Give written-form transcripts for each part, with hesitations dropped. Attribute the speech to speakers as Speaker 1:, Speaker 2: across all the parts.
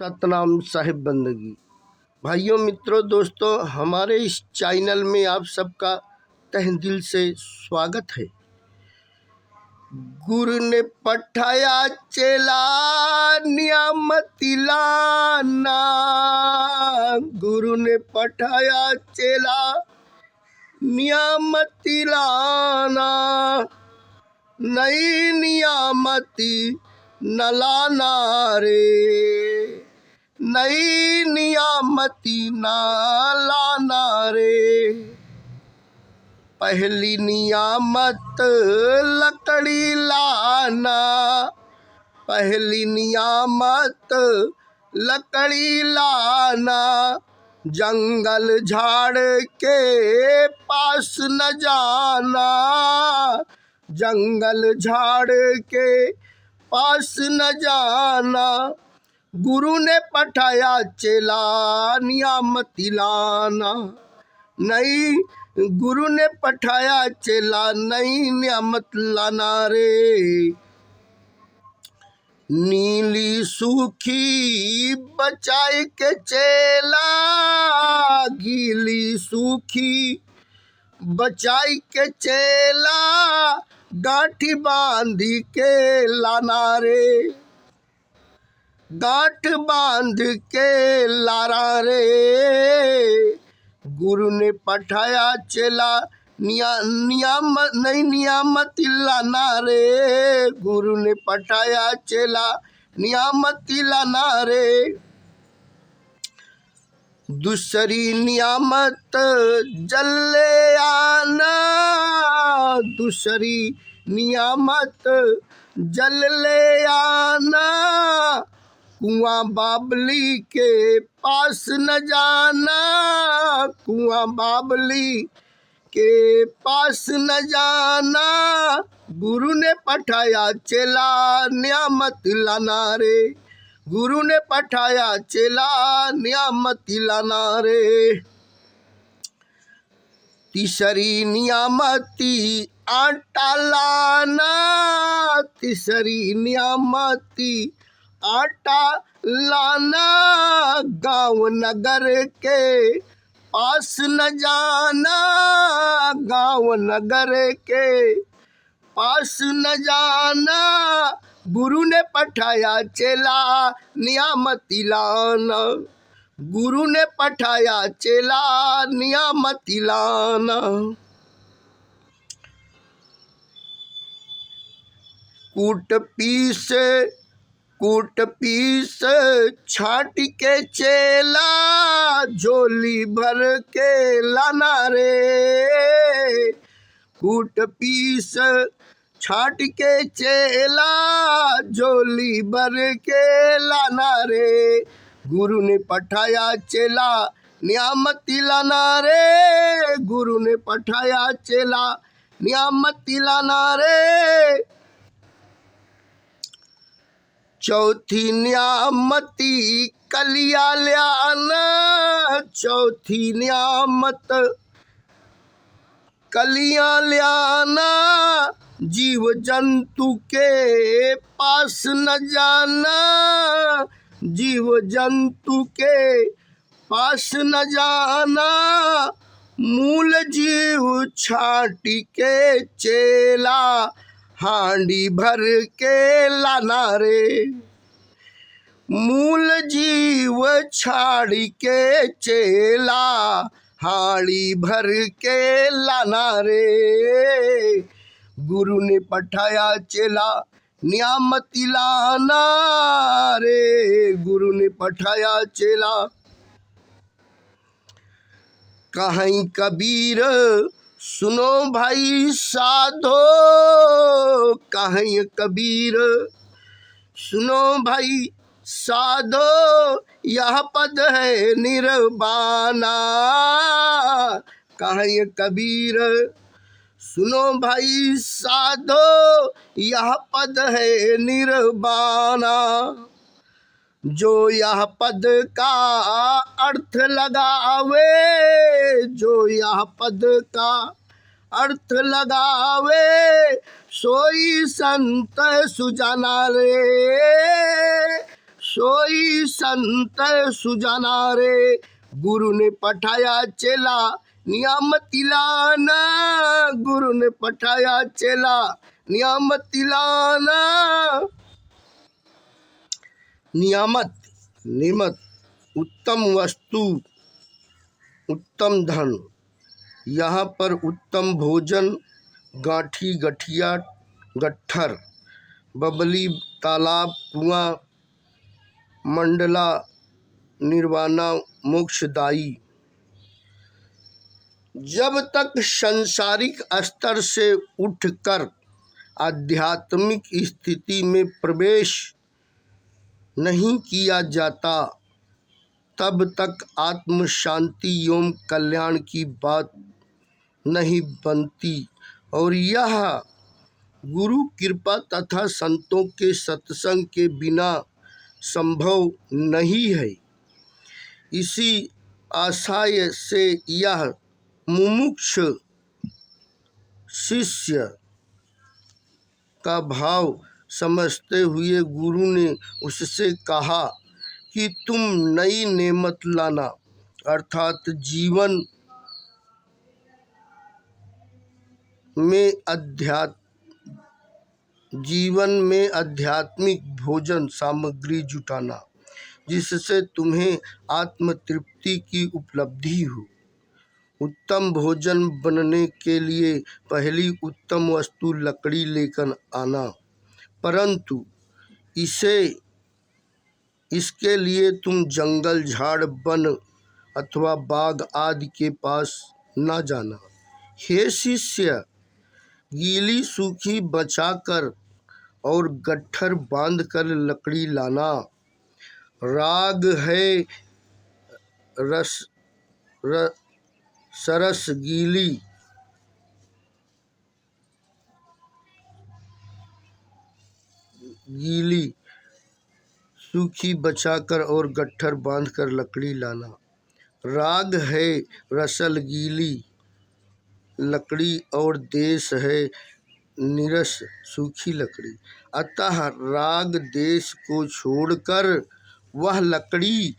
Speaker 1: सतनाम साहिब बंदगी। भाइयों, मित्रों, दोस्तों, हमारे इस चैनल में आप सबका तहे दिल से स्वागत है। गुरु ने पठाया चेला नियामती लाना, गुरु ने पठाया चेला नियामती लाना, नई नियामती न लाना रे, नई नियामती न लाना रे। पहली नियामत लकड़ी लाना, पहली नियामत लकड़ी लाना, जंगल झाड़ के पास न जाना, जंगल झाड़ के पास न जाना। गुरु ने पठाया चेला नियामती लाना, नई गुरु ने पठाया चेला नई नियामत लाना रे। नीली सूखी बचाई के चेला, गीली सूखी बचाई के चेला, गांठी बांधी के लाना रे, गांठ बांध के लाना रे। गुरु ने पठाया चेला नई नियामती लाना रे, गुरु ने पठाया चेला नियामती लाना रे। दूसरी नियामत जल्ले आना, दूसरी नियामत जल्ले आना, कुआं बाबली के पास न जाना, कुआं बाबली के पास न जाना। गुरु ने पठाया चेला नियामती लाना रे, गुरु ने पठाया चेला नियामती लाना रे। तीसरी नियामती आटा लाना, तीसरी नियामती आटा लाना, गांव नगर के पास न जाना, गांव नगर के पास न जाना। गुरु ने पठाया चेला नियामती लाना, गुरु ने पठाया चेला नियामती लाना। कूट पीस छाट के चेला, झोली भर के लाना रे, कूट पीस छाट के चेला, झोली भर के लाना रे। गुरु ने पठाया चेला नियामती लाना रे, गुरु ने पठाया चेला नियामती लाना रे। चौथी नियामती कलिया ल्याना, चौथी नियामत कलियां ल्याना, जीव जंतु के पास न जाना, जीव जंतु के पास न जाना। मूल जीव छाटी के चेला, हांडी भर के लाना रे, मूल जीव छाड़ी के चेला, हाड़ी भर के लाना रे। गुरु ने पठाया चेला नियामती लाना रे, गुरु ने पठाया चेला। कहीं कबीर सुनो भाई साधो, कहीं कबीर सुनो भाई साधो, यह पद है निर्वाणा। कहीं कबीर सुनो भाई साधो, यह पद है निर्वाणा। जो यह पद का अर्थ लगावे, जो यह पद का अर्थ लगावे, सोई संत सुजाना रे, सोई संत सुजाना रे, गुरु ने पठाया चेला नियामती लाना, गुरु ने पठाया चेला नियामती लाना। नियामत निमत उत्तम वस्तु, उत्तम धन। यहाँ पर उत्तम भोजन, गांठी गठिया गट्ठर, बबली तालाब कुआं, मंडला निर्वाणा मोक्षदायी। जब तक सांसारिक स्तर से उठकर आध्यात्मिक स्थिति में प्रवेश नहीं किया जाता, तब तक आत्म शांति एवं कल्याण की बात नहीं बनती, और यह गुरु कृपा तथा संतों के सत्संग के बिना संभव नहीं है। इसी आशय से यह मुमुक्ष शिष्य का भाव समझते हुए गुरु ने उससे कहा कि तुम नई नेमत लाना, अर्थात जीवन में आध्यात्मिक भोजन सामग्री जुटाना, जिससे तुम्हें आत्म तृप्ति की उपलब्धि हो। उत्तम भोजन बनने के लिए पहली उत्तम वस्तु लकड़ी लेकर आना, परंतु इसके लिए तुम जंगल, झाड़, वन अथवा बाग आदि के पास न जाना। हे शिष्य, गीली सूखी बचाकर और गट्ठर बांधकर लकड़ी लाना। राग है सरस गीली सूखी बचाकर और गट्ठर बांधकर लकड़ी लाना। राग है रसल गीली लकड़ी और देश है नीरस सूखी लकड़ी। अतः राग देश को छोड़कर वह लकड़ी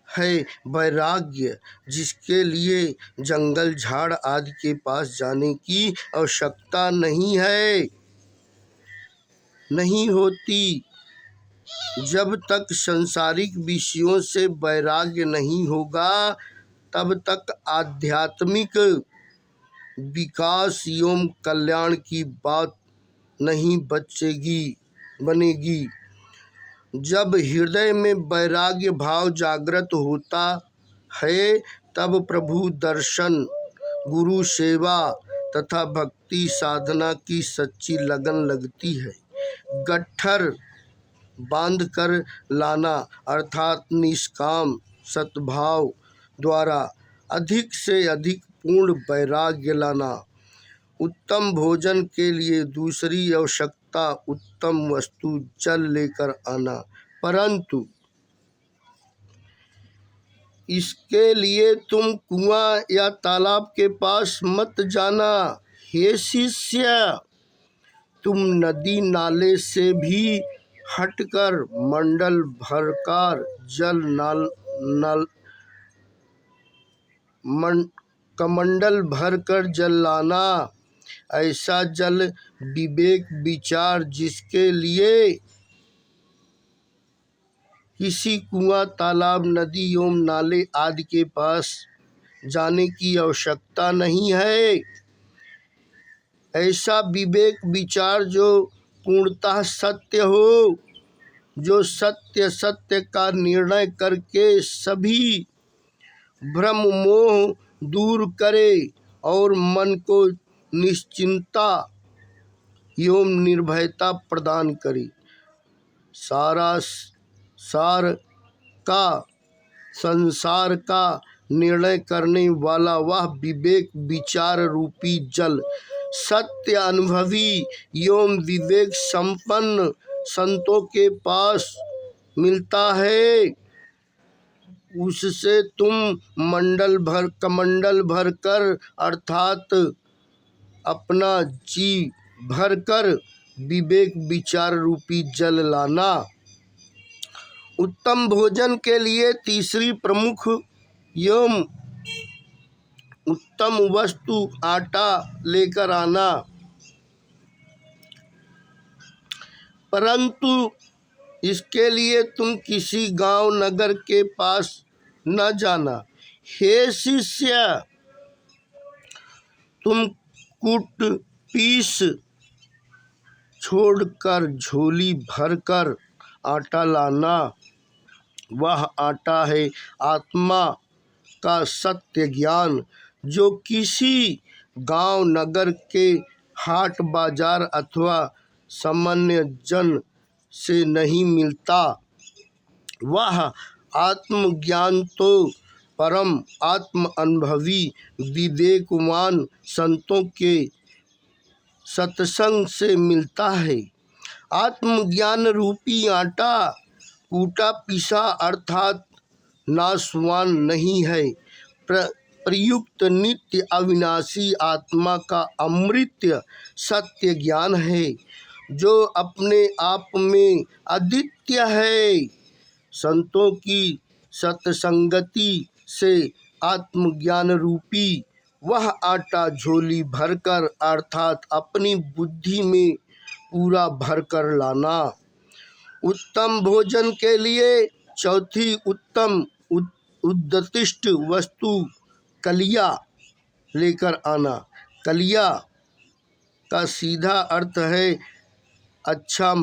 Speaker 1: है वैराग्य, जिसके लिए जंगल, झाड़ आदि के पास जाने की आवश्यकता नहीं होती। जब तक सांसारिक विषयों से वैराग्य नहीं होगा, तब तक आध्यात्मिक विकास एवं कल्याण की बात नहीं बनेगी। जब हृदय में वैराग्य भाव जागृत होता है, तब प्रभु दर्शन, गुरु सेवा तथा भक्ति साधना की सच्ची लगन लगती है। गट्ठर बांधकर लाना, अर्थात निष्काम सद्भाव द्वारा अधिक से अधिक पूर्ण वैराग्य लाना। उत्तम भोजन के लिए दूसरी आवश्यकता उत्तम वस्तु जल लेकर आना, परंतु इसके लिए तुम कुआं या तालाब के पास मत जाना। हे शिष्य, तुम नदी नाले से भी हटकर कमंडल भरकर जल लाना। ऐसा जल विवेक विचार, जिसके लिए किसी कुआं, तालाब, नदी एवं नाले आदि के पास जाने की आवश्यकता नहीं है। ऐसा विवेक विचार जो पूर्णतः सत्य हो, जो सत्य का निर्णय करके सभी भ्रम मोह दूर करे और मन को निश्चिंतता एवं निर्भयता प्रदान करे। संसार का निर्णय करने वाला वह विवेक विचार रूपी जल सत्य अनुभवी एवं विवेक संपन्न संतों के पास मिलता है। उससे तुम कमंडल भर कर, अर्थात अपना जी भर कर विवेक विचार रूपी जल लाना। उत्तम भोजन के लिए तीसरी प्रमुख एवं उत्तम वस्तु आटा लेकर आना, परंतु इसके लिए तुम किसी गांव नगर के पास न जाना। हे शिष्य, तुम कूट पीस छोड़कर झोली भरकर आटा लाना। वह आटा है आत्मा का सत्य ज्ञान, जो किसी गांव नगर के हाट बाजार अथवा सामान्य जन से नहीं मिलता। वह आत्मज्ञान तो परम आत्म अनुभवी विवेकवान संतों के सत्संग से मिलता है। आत्मज्ञान रूपी आटा कूटा पिसा अर्थात नाशवान नहीं है, प्रयुक्त नित्य अविनाशी आत्मा का अमृत सत्य ज्ञान है, जो अपने आप में अद्वितीय है। संतों की सत्संगति से आत्मज्ञान रूपी वह आटा झोली भरकर अर्थात अपनी बुद्धि में पूरा भरकर लाना। उत्तम भोजन के लिए चौथी उत्तम उद्दिष्ट वस्तु कलिया लेकर आना। कलिया का सीधा अर्थ है अच्छा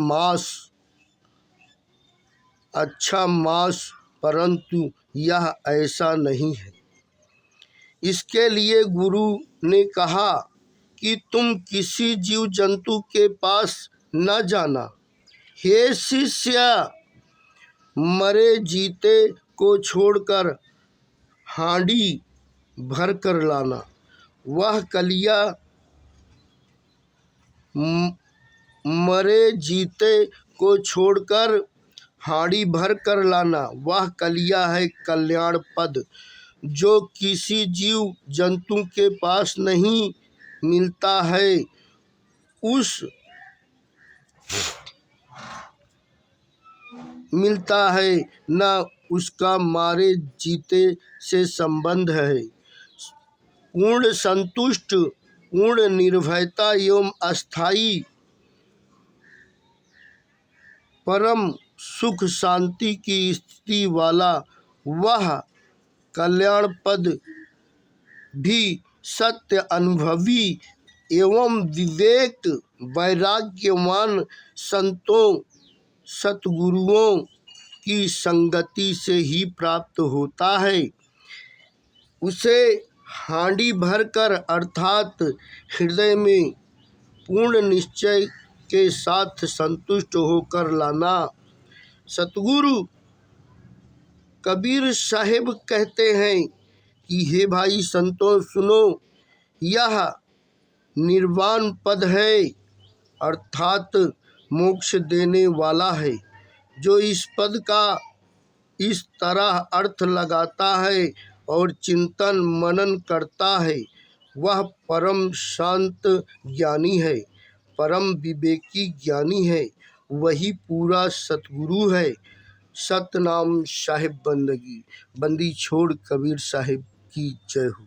Speaker 1: मांस, परंतु यह ऐसा नहीं है। इसके लिए गुरु ने कहा कि तुम किसी जीव जंतु के पास न जाना। हे शिष्य, मरे जीते को छोड़कर हांडी भर कर लाना। वह कलिया मरे जीते को छोड़कर हांडी भर कर लाना। वह कलिया है कल्याण पद, जो किसी जीव जंतु के पास नहीं मिलता है। न उसका मारे जीते से संबंध है। पूर्ण संतुष्ट, पूर्ण निर्भयता एवं अस्थायी परम सुख शांति की स्थिति वाला वह कल्याण पद भी सत्य अनुभवी एवं विवेक वैराग्यवान संतों सतगुरुओं की संगति से ही प्राप्त होता है। उसे हांडी भरकर अर्थात हृदय में पूर्ण निश्चय के साथ संतुष्ट होकर लाना। सतगुरु कबीर साहिब कहते हैं कि हे भाई संतों सुनो, यह निर्वाण पद है अर्थात मोक्ष देने वाला है। जो इस पद का इस तरह अर्थ लगाता है और चिंतन मनन करता है, वह परम शांत ज्ञानी है, परम विवेकी ज्ञानी है, वही पूरा सतगुरु है। सतनाम साहिब बंदगी, बंदी छोड़ कबीर साहिब की जय हो।